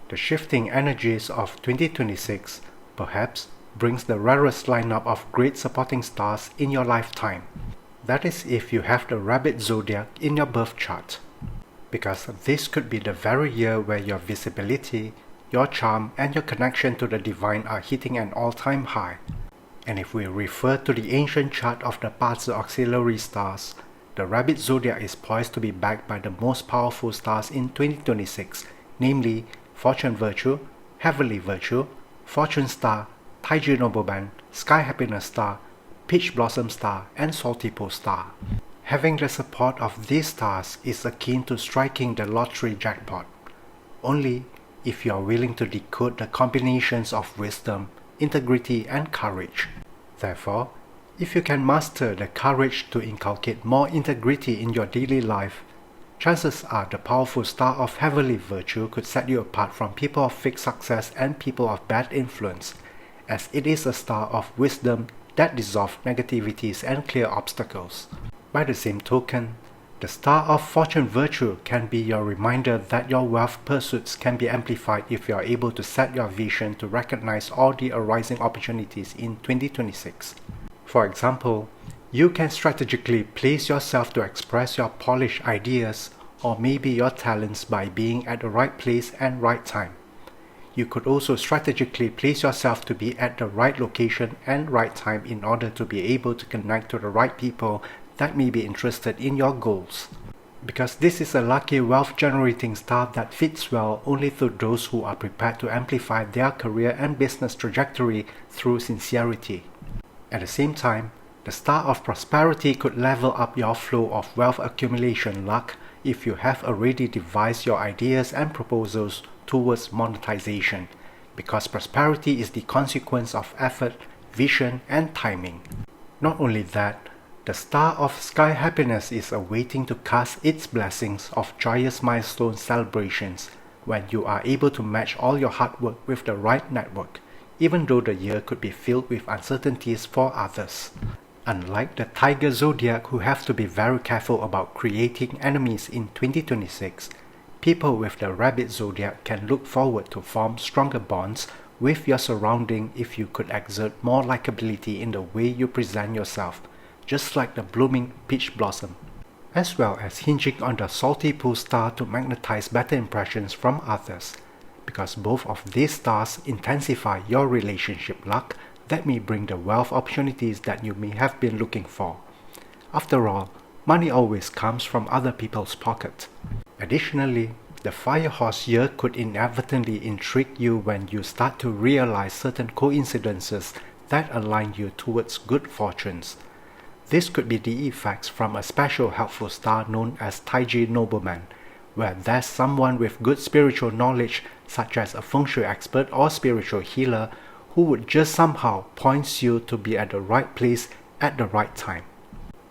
The shifting energies of 2026 perhaps brings the rarest lineup of great supporting stars in your lifetime. That is if you have the Rabbit Zodiac in your birth chart. Because this could be the very year where your visibility, your charm and your connection to the divine are hitting an all-time high. And if we refer to the ancient chart of the Bazi auxiliary stars, the Rabbit Zodiac is poised to be backed by the most powerful stars in 2026, namely Fortune Virtue, Heavenly Virtue, Fortune Star, Taiji Nobleman, Sky Happiness Star, Peach Blossom Star and Salty Pole Star. Having the support of these stars is akin to striking the lottery jackpot, only if you are willing to decode the combinations of wisdom, integrity and courage. Therefore, if you can master the courage to inculcate more integrity in your daily life, chances are the powerful star of heavenly virtue could set you apart from people of fake success and people of bad influence, as it is a star of wisdom that dissolves negativities and clear obstacles. By the same token, the star of fortune virtue can be your reminder that your wealth pursuits can be amplified if you are able to set your vision to recognize all the arising opportunities in 2026. For example, you can strategically place yourself to express your polished ideas or maybe your talents by being at the right place and right time. You could also strategically place yourself to be at the right location and right time in order to be able to connect to the right people that may be interested in your goals. Because this is a lucky wealth generating star that fits well only to those who are prepared to amplify their career and business trajectory through sincerity. At the same time, the star of prosperity could level up your flow of wealth accumulation luck if you have already devised your ideas and proposals towards monetization, because prosperity is the consequence of effort, vision, and timing. Not only that, the star of sky happiness is awaiting to cast its blessings of joyous milestone celebrations when you are able to match all your hard work with the right network, even though the year could be filled with uncertainties for others. Unlike the Tiger Zodiac who have to be very careful about creating enemies in 2026, people with the Rabbit Zodiac can look forward to form stronger bonds with your surrounding if you could exert more likability in the way you present yourself, just like the blooming peach blossom, as well as hinging on the salty pole star to magnetize better impressions from others, because both of these stars intensify your relationship luck that may bring the wealth opportunities that you may have been looking for. After all, money always comes from other people's pocket. Additionally, the Fire Horse year could inadvertently intrigue you when you start to realize certain coincidences that align you towards good fortunes. This could be the effects from a special helpful star known as Taiji Nobleman, where there's someone with good spiritual knowledge such as a feng shui expert or spiritual healer who would just somehow point you to be at the right place at the right time.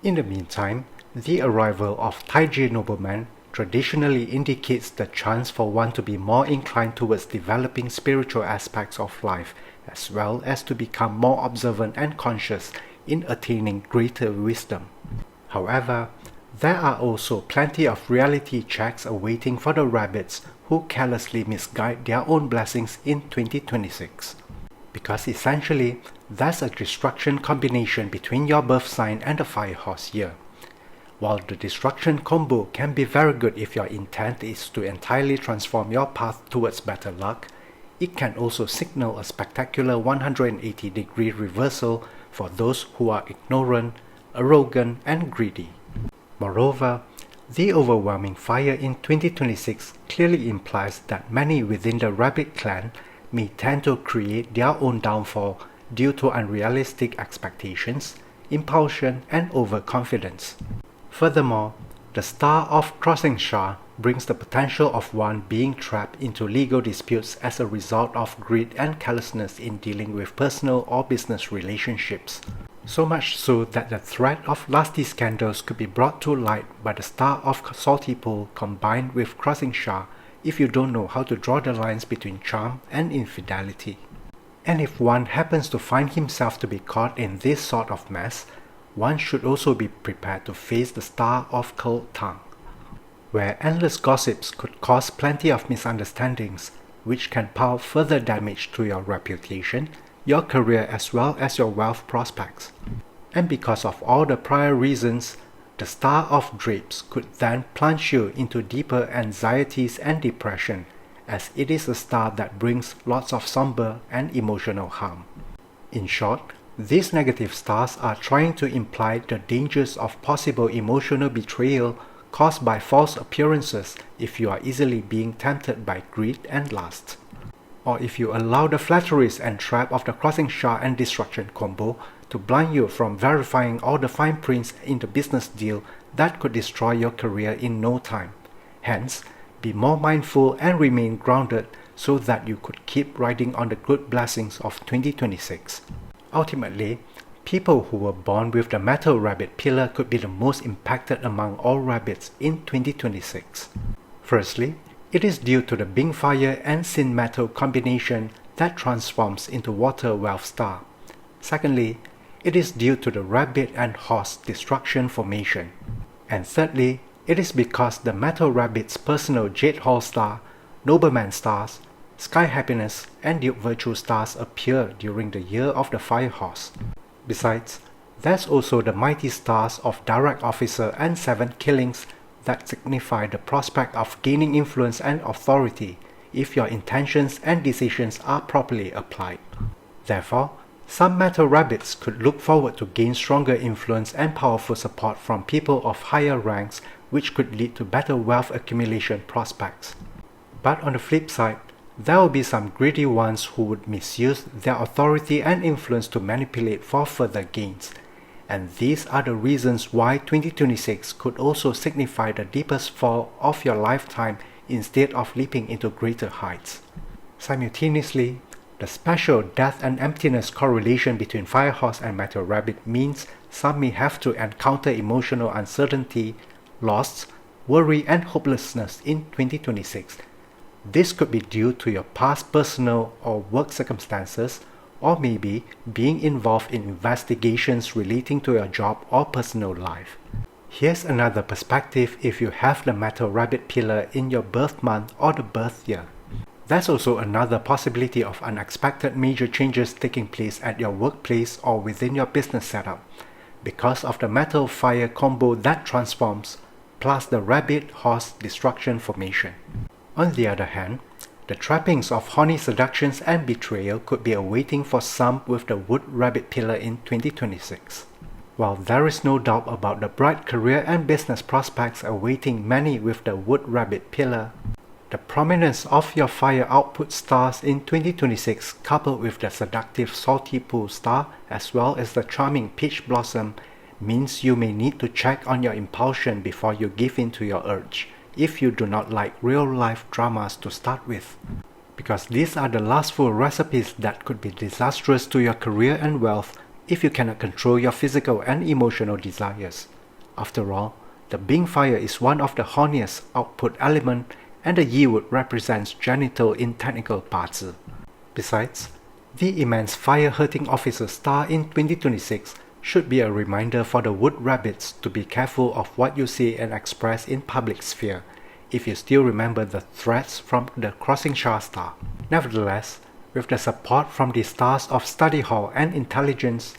In the meantime, the arrival of Taiji Nobleman traditionally indicates the chance for one to be more inclined towards developing spiritual aspects of life, as well as to become more observant and conscious in attaining greater wisdom. However, there are also plenty of reality checks awaiting for the rabbits who carelessly misguide their own blessings in 2026. Because essentially, there's a destruction combination between your birth sign and the Fire Horse year. While the destruction combo can be very good if your intent is to entirely transform your path towards better luck, it can also signal a spectacular 180-degree reversal for those who are ignorant, arrogant, and greedy. Moreover, the overwhelming fire in 2026 clearly implies that many within the rabbit clan may tend to create their own downfall due to unrealistic expectations, impulsion, and overconfidence. Furthermore, the star of crossing Shah brings the potential of one being trapped into legal disputes as a result of greed and carelessness in dealing with personal or business relationships. So much so that the threat of lusty scandals could be brought to light by the star of salty pole combined with crossing Shah if you don't know how to draw the lines between charm and infidelity. And if one happens to find himself to be caught in this sort of mess, one should also be prepared to face the star of curled tongue, where endless gossips could cause plenty of misunderstandings, which can power further damage to your reputation, your career as well as your wealth prospects. And because of all the prior reasons, the Star of Drapes could then plunge you into deeper anxieties and depression, as it is a star that brings lots of somber and emotional harm. In short, these negative stars are trying to imply the dangers of possible emotional betrayal caused by false appearances if you are easily being tempted by greed and lust. Or if you allow the flatteries and trap of the crossing star and destruction combo to blind you from verifying all the fine prints in the business deal that could destroy your career in no time. Hence, be more mindful and remain grounded so that you could keep riding on the good blessings of 2026. Ultimately, people who were born with the metal rabbit pillar could be the most impacted among all rabbits in 2026. Firstly, it is due to the Bing Fire and Sin Metal combination that transforms into Water Wealth Star. Secondly, it is due to the Rabbit and Horse Destruction formation. And thirdly, it is because the Metal Rabbit's personal Jade Hall Star, Nobleman Stars, Sky Happiness and Duke Virtue Stars appear during the year of the Fire Horse. Besides, there's also the mighty stars of Direct Officer and Seven Killings that signify the prospect of gaining influence and authority if your intentions and decisions are properly applied. Therefore, some metal rabbits could look forward to gain stronger influence and powerful support from people of higher ranks, which could lead to better wealth accumulation prospects. But on the flip side, there will be some greedy ones who would misuse their authority and influence to manipulate for further gains. And these are the reasons why 2026 could also signify the deepest fall of your lifetime instead of leaping into greater heights. Simultaneously, the special death and emptiness correlation between Fire Horse and Metal Rabbit means some may have to encounter emotional uncertainty, loss, worry and hopelessness in 2026. This could be due to your past personal or work circumstances, or maybe being involved in investigations relating to your job or personal life. Here's another perspective if you have the Metal Rabbit pillar in your birth month or the birth year. There's also another possibility of unexpected major changes taking place at your workplace or within your business setup, because of the Metal-Fire combo that transforms, plus the Rabbit-Horse Destruction formation. On the other hand, the trappings of horny seductions and betrayal could be awaiting for some with the Wood Rabbit pillar in 2026. While there is no doubt about the bright career and business prospects awaiting many with the Wood Rabbit pillar, the prominence of your fire output stars in 2026 coupled with the seductive Salty Pool star as well as the charming Peach Blossom means you may need to check on your impulsion before you give in to your urge, if you do not like real-life dramas to start with. Because these are the lustful recipes that could be disastrous to your career and wealth if you cannot control your physical and emotional desires. After all, the Bing Fire is one of the horniest output element and the Yi Wood represents genital in technical parts. Besides, the immense fire-hurting officer star in 2026 should be a reminder for the Wood Rabbits to be careful of what you say and express in public sphere, if you still remember the threats from the Crossing Star star. Nevertheless, with the support from the stars of Study Hall and Intelligence,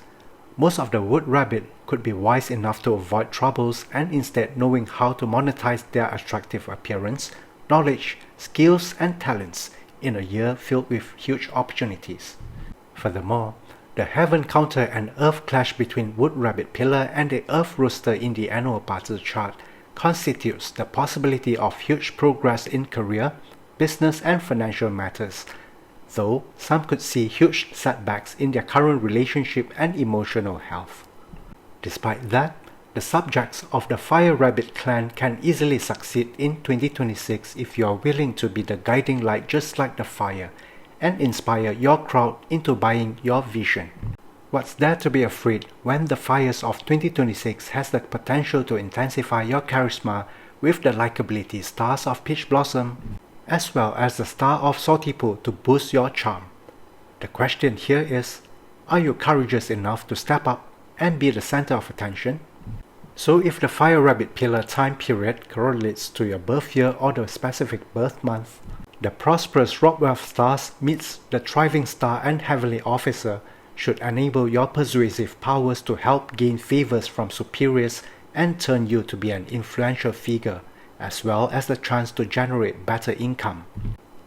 most of the Wood Rabbit could be wise enough to avoid troubles and instead knowing how to monetize their attractive appearance, knowledge, skills and talents in a year filled with huge opportunities. Furthermore, the Heaven Counter and Earth clash between Wood Rabbit pillar and the Earth Rooster in the annual Bazi chart constitutes the possibility of huge progress in career, business and financial matters, though some could see huge setbacks in their current relationship and emotional health. Despite that, the subjects of the Fire Rabbit clan can easily succeed in 2026 if you are willing to be the guiding light just like the fire and inspire your crowd into buying your vision. What's there to be afraid when the fires of 2026 has the potential to intensify your charisma with the likability stars of Peach Blossom as well as the star of Salty Pool to boost your charm? The question here is, are you courageous enough to step up and be the center of attention? So if the Fire Rabbit pillar time period correlates to your birth year or the specific birth month, The prosperous Rob Wealth stars meets the thriving star and heavenly officer should enable your persuasive powers to help gain favors from superiors and turn you to be an influential figure, as well as the chance to generate better income.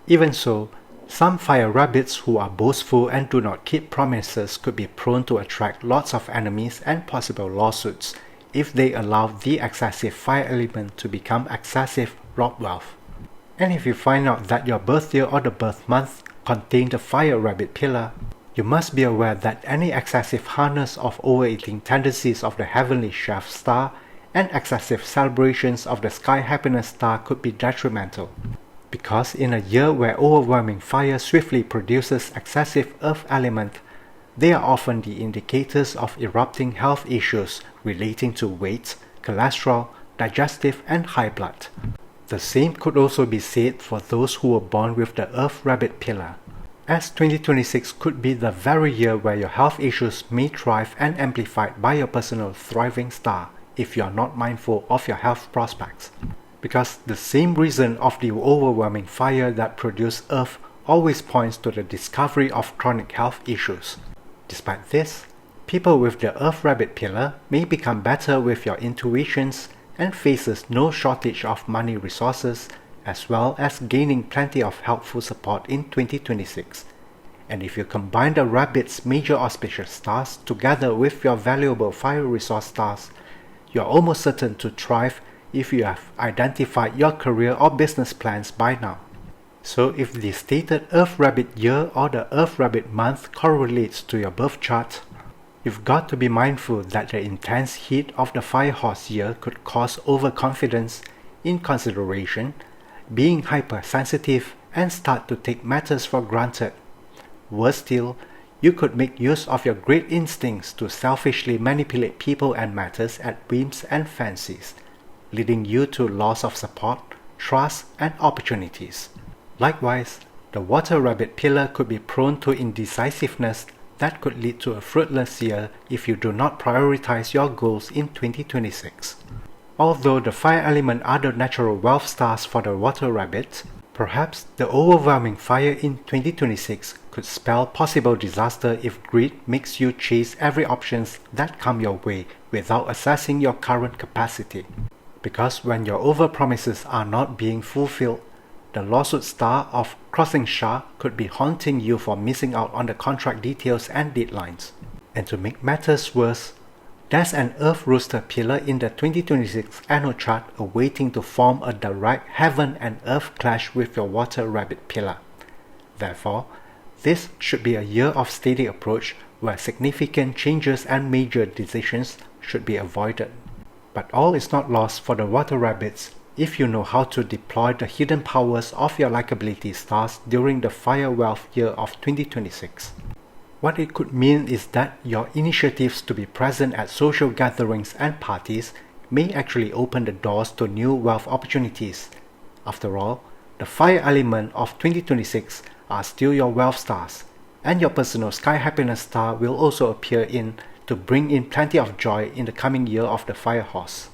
Even so, some fire rabbits who are boastful and do not keep promises could be prone to attract lots of enemies and possible lawsuits if they allow the excessive fire element to become excessive Rob Wealth. And if you find out that your birth year or the birth month contain the fire rabbit pillar, you must be aware that any excessive harness of overeating tendencies of the heavenly chef star and excessive celebrations of the sky happiness star could be detrimental. Because in a year where overwhelming fire swiftly produces excessive earth element, they are often the indicators of erupting health issues relating to weight, cholesterol, digestive and high blood. The same could also be said for those who were born with the earth rabbit pillar, as 2026 could be the very year where your health issues may thrive and amplified by your personal thriving star if you are not mindful of your health prospects. Because the same reason of the overwhelming fire that produced earth always points to the discovery of chronic health issues. Despite this, people with the earth rabbit pillar may become better with your intuitions and faces no shortage of money resources, as well as gaining plenty of helpful support in 2026. And if you combine the rabbit's major auspicious stars together with your valuable fire resource stars, you are almost certain to thrive if you have identified your career or business plans by now. So if the stated Earth Rabbit year or the Earth Rabbit month correlates to your birth chart, you've got to be mindful that the intense heat of the Fire Horse year could cause overconfidence, inconsideration, being hypersensitive, and start to take matters for granted. Worse still, you could make use of your great instincts to selfishly manipulate people and matters at whims and fancies, leading you to loss of support, trust, and opportunities. Likewise, the Water Rabbit pillar could be prone to indecisiveness that could lead to a fruitless year if you do not prioritize your goals in 2026. Although the fire element are the natural wealth stars for the Water Rabbit, perhaps the overwhelming fire in 2026 could spell possible disaster if greed makes you chase every options that come your way without assessing your current capacity. Because when your overpromises are not being fulfilled, the lawsuit star of Crossing Shah could be haunting you for missing out on the contract details and deadlines. And to make matters worse, there's an Earth Rooster pillar in the 2026 annual chart awaiting to form a direct heaven and earth clash with your Water Rabbit pillar. Therefore, this should be a year of steady approach where significant changes and major decisions should be avoided. But all is not lost for the Water Rabbits if you know how to deploy the hidden powers of your likability stars during the Fire Wealth year of 2026. What it could mean is that your initiatives to be present at social gatherings and parties may actually open the doors to new wealth opportunities. After all, the fire element of 2026 are still your wealth stars, and your personal sky happiness star will also appear in to bring in plenty of joy in the coming year of the Fire Horse.